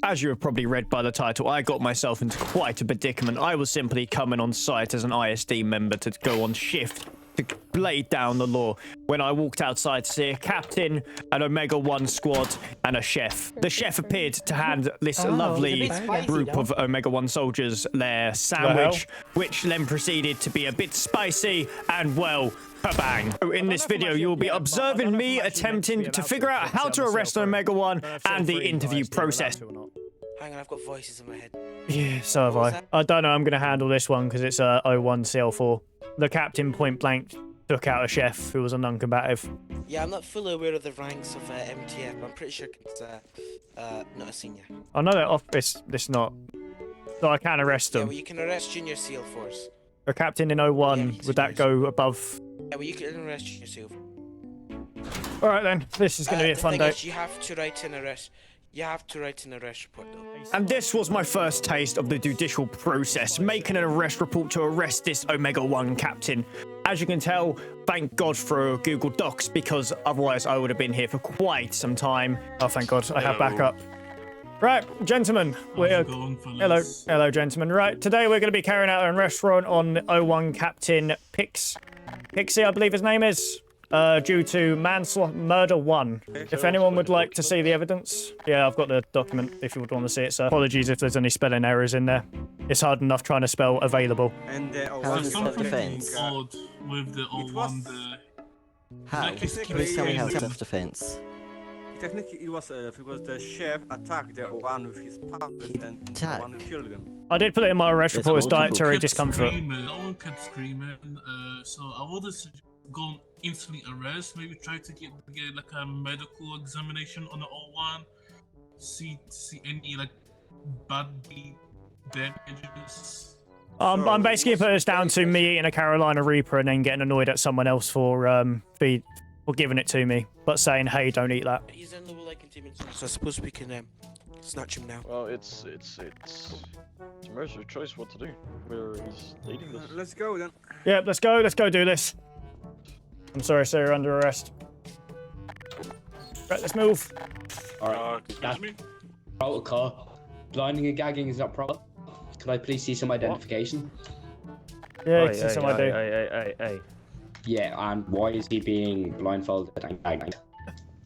As you have probably read by the title, I got myself into quite a predicament. I was simply coming on site as an ISD member to go on shift to lay down the law when I walked outside to see a captain, an Omega-1 squad, and a chef. The chef appeared to hand this lovely group of Omega-1 soldiers their sandwich, which then proceeded to be a bit spicy and, well, bang. In this video, you will be observing me attempting to figure out how to arrest an Omega-1 and the interview process. Hang on, I've got voices in my head. Yeah, so have I. I don't know, I'm going to handle this one because it's 01 CL4. The captain point blank took out a chef who was a non-combative. Yeah, I'm not fully aware of the ranks of MTF, but I'm pretty sure it's not a senior. I know that it's not. So I can arrest them. Yeah, well, you can arrest junior SEAL force. A captain in 01, Yeah, would that go above? Yeah, well, you can arrest junior SEAL. Alright then, this is going to be a fun day. You have to write an arrest. You have to write an arrest report, though. And this was my first taste of the judicial process, making an arrest report to arrest this Omega-1 captain. As you can tell, thank God for Google Docs, because otherwise I would have been here for quite some time. Oh, thank God, I have backup. Right, gentlemen, hello, gentlemen. Right, today we're going to be carrying out an arrest warrant on 01 Captain Pixie, I believe his name is. Due to murder 1. If anyone would like to see the evidence, yeah, I've got the document if you would want to see it, sir. Apologies if there's any spelling errors in there. It's hard enough trying to spell available. And There's something odd with the 01. How? Please tell me how self-defense. Technically, it was because the chef attacked the one with his partner and the one who killed him. I did put it in my arrest report as dietary discomfort. No one kept screaming, so I would have gone instantly arrest. Maybe try to get like a medical examination on the 01. See any like bad damages. I'm basically putting this down to me eating a Carolina Reaper and then getting annoyed at someone else for giving it to me, but saying, "Hey, don't eat that." He's in the like containment zone, so I suppose we can snatch him now. Well, it's a mercer choice what to do. Where he's leading this. Let's go then. Yeah, let's go do this. I'm sorry, sir, you're under arrest. Right, let's move. Alright, Excuse me? protocol. Blinding and gagging is not proper. Can I please see some identification? Yeah, you can see some ID. Hey. Yeah, and why is he being blindfolded and gagged?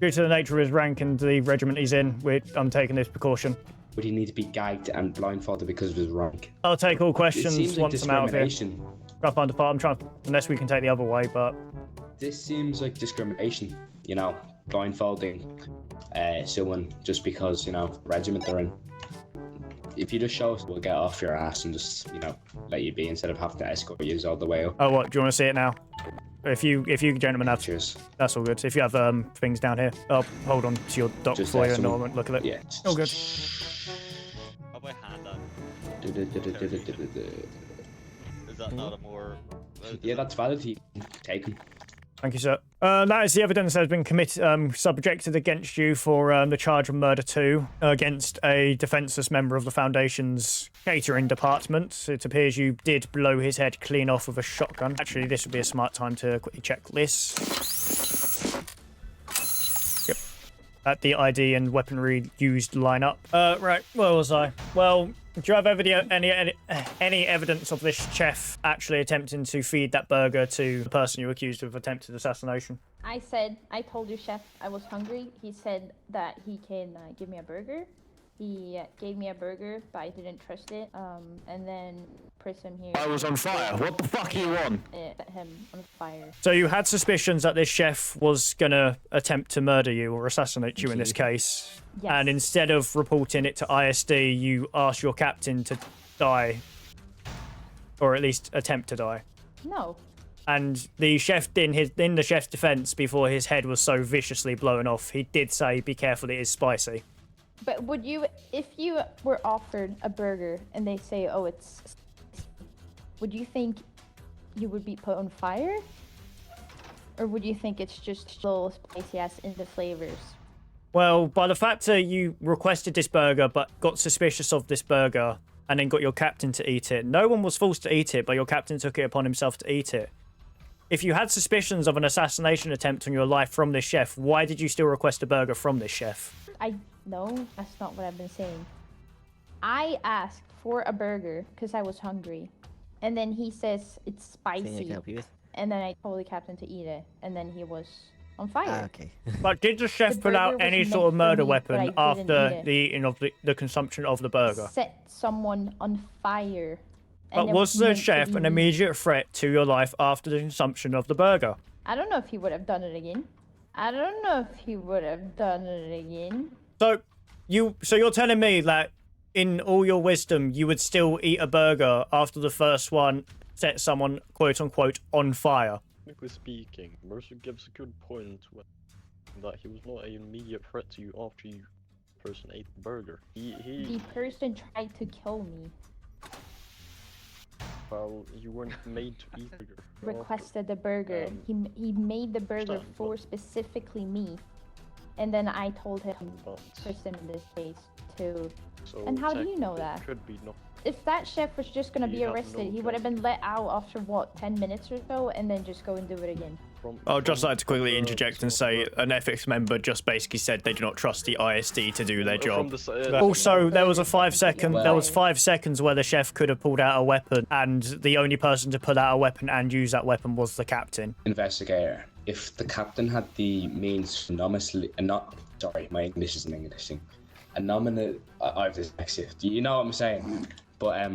Due to the nature of his rank and the regiment he's in, I'm taking this precaution. Would he need to be gagged and blindfolded because of his rank? I'll take all It questions seems like once I'm out of here. discrimination. Up on depart. I'm trying, unless we can take the other way, but This seems like discrimination, you know, blindfolding someone just because, you know, regiment they're in. If you just show us, we'll get off your ass and just, you know, let you be instead of having to escort you all the way up. oh, what? Do you want to see it now? If you gentlemen have, Cheers. that's all good. If you have things down here, I'll hold on to your doc Just for you let and someone- I'll look at it. Yeah. All good. How about hand on? Is that not a more... Yeah, that's valid. He taken. Thank you, sir. That is the evidence that has been subjected against you for the charge of murder 2 against a defenceless member of the Foundation's catering department. It appears you did blow his head clean off with a shotgun. Actually, this would be a smart time to quickly check this. Yep. At the ID and weaponry used line up. Right, where was I? Well, do you have any evidence of this chef actually attempting to feed that burger to the person you accused of attempted assassination? I told you, chef, I was hungry. He said that he can give me a burger. He gave me a burger, but I didn't trust it. And then person here... I was on fire. What the fuck are you on? Set him on fire. So you had suspicions that this chef was gonna attempt to murder you or assassinate you in this case. Yes. And instead of reporting it to ISD, you asked your captain to die. Or at least attempt to die. No. And the chef, in the chef's defense, before his head was so viciously blown off, he did say, "Be careful, it is spicy." But would you, if you were offered a burger and they say, "Oh, it's spicy," would you think you would be put on fire? Or would you think it's just a little spicy ass in the flavors? Well, by the fact that you requested this burger but got suspicious of this burger and then got your captain to eat it, no one was forced to eat it, but your captain took it upon himself to eat it. If you had suspicions of an assassination attempt on your life from this chef, why did you still request a burger from this chef? No, that's not what I've been saying. I asked for a burger because I was hungry, and then he says it's spicy. Anything I can help you with? And then I told the captain to eat it, and then he was on fire. Ah, okay. But did the chef The pull out burger was any meant sort of for murder me, weapon but I didn't after eat it. the eating of the consumption of the burger? Set someone on fire. But and it was the meant to chef be an me. immediate threat to your life after the consumption of the burger? I don't know if he would have done it again. I don't know if he would have done it again. So you're telling me that in all your wisdom you would still eat a burger after the first one set someone quote unquote on fire? Technically speaking, Mercer gives a good point when that he was not an immediate threat to you after you person ate the burger. The person tried to kill me. Well, you weren't made to eat burger. Requested the burger. He made the burger understand, for but- specifically me. And then I told him, But, person in this case, to... so And how do you know technically that? Could be not. If that chef was just gonna You be have arrested, no he would have been let out after, what, 10 minutes or so? And then just go and do it again. I'd just from like to quickly the interject and sort say of- an ethics member just basically said they do not trust the ISD to do their from job. the si- Also, there was a 5-second. Well- There was 5 seconds where the chef could have pulled out a weapon, and the only person to pull out a weapon and use that weapon was the captain. Investigator. If the captain had the means anonymously, sorry, my English isn't English thing. I have dyslexia. Do you know what I'm saying? But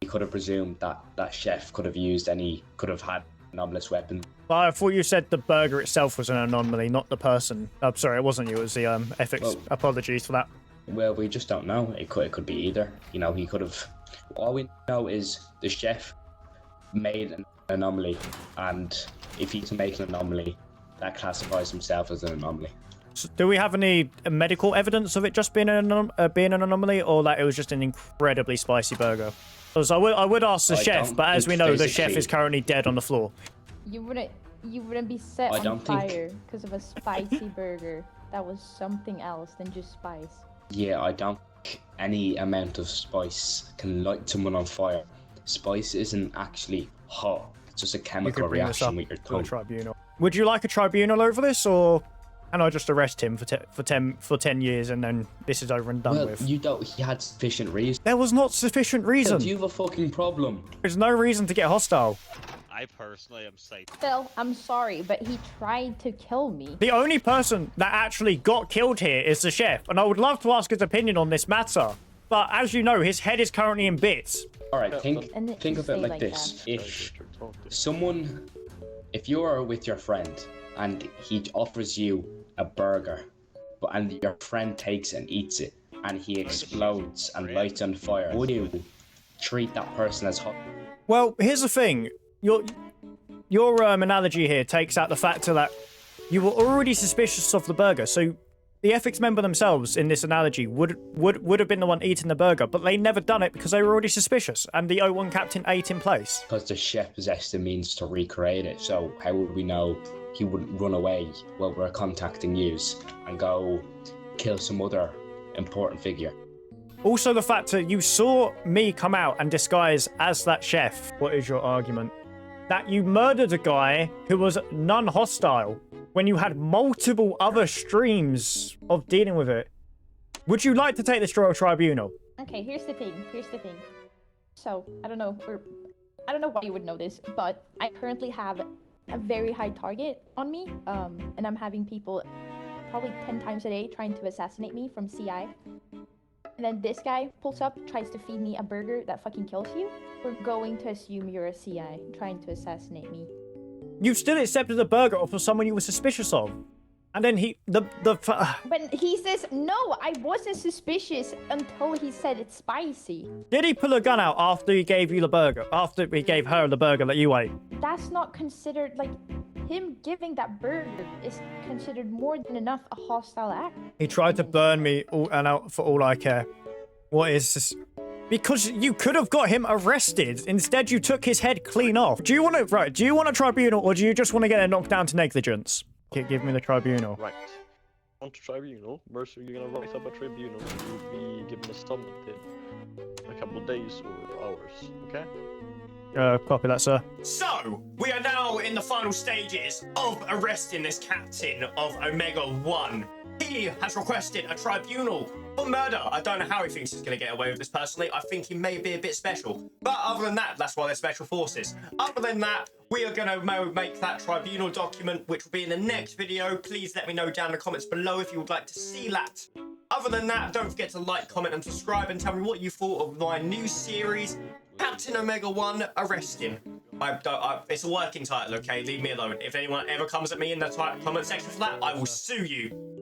he could have presumed that that chef could have had anomalous weapon. But I thought you said the burger itself was an anomaly, not the person. I'm sorry, it wasn't you. It was the ethics. Well- Apologies for that. Well, we just don't know. It could be either. You know, he could have. All we know is the chef made an anomaly, and if he can make an anomaly, that classifies himself as an anomaly. So do we have any medical evidence of it just being an anomaly, or that it was just an incredibly spicy burger? Because I would ask the I chef, don't but as we think know, the chef physically- is currently dead on the floor. You wouldn't be set I on don't think- fire because of a spicy burger. That was something else than just spice. Yeah, I don't think any amount of spice can light someone on fire. Spice isn't actually hot. It's just a You chemical could bring this up reaction with your to the tongue. tribunal. Would you like a tribunal over this, or can I just arrest him for 10 years and then this is over and done Well, with? you don't. He had sufficient reason. There was not sufficient reason. Do you have a fucking problem? There's no reason to get hostile. I personally am safe. Phil, I'm sorry, but he tried to kill me. The only person that actually got killed here is the chef, and I would love to ask his opinion on this matter. But as you know, his head is currently in bits. All right, And think you of it say like like this: that. if you are with your friend and he offers you a burger, and your friend takes and eats it, and he explodes and lights on fire, would you treat that person as hot? Well, here's the thing. Your analogy here takes out the factor that you were already suspicious of the burger, so the ethics member themselves in this analogy would have been the one eating the burger, but they never done it because they were already suspicious, and the O1 captain ate in place. Because the chef possessed the means to recreate it, so how would we know he wouldn't run away while we're contacting yous and go kill some other important figure? Also, the fact that you saw me come out and disguise as that chef. What is your argument? That you murdered a guy who was non-hostile when you had multiple other streams of dealing with it. Would you like to take this to a tribunal? Okay, here's the thing. So, I don't know why you would know this, but I currently have a very high target on me, and I'm having people probably 10 times a day trying to assassinate me from CI. And then this guy pulls up, tries to feed me a burger that fucking kills you. We're going to assume you're a CI trying to assassinate me. You still accepted the burger off of someone you were suspicious of. And then But he says, no, I wasn't suspicious until he said it's spicy. Did he pull a gun out after he gave you the burger? After he gave her the burger that you ate? That's not considered, like, him giving that burger is considered more than enough a hostile act. He tried to burn me all and out for all I care. What is this? Because you could have got him arrested. Instead, you took his head clean off. Do you want a tribunal, or do you just want to get it knocked down to negligence? Give me the tribunal. Right. On to tribunal. Mercer, you're gonna write up a tribunal. You'll be given a summons in a couple of days or hours, okay? Copy that, sir. So, we are now in the final stages of arresting this captain of Omega 1. He has requested a tribunal for murder. I don't know how he thinks he's going to get away with this personally. I think he may be a bit special. But other than that, that's why they're special forces. Other than that, we are going to make that tribunal document, which will be in the next video. Please let me know down in the comments below if you would like to see that. Other than that, don't forget to like, comment, and subscribe, and tell me what you thought of my new series, Captain Omega 1 Arresting. It's a working title, okay? Leave me alone. If anyone ever comes at me in the comment section for that, I will sue you.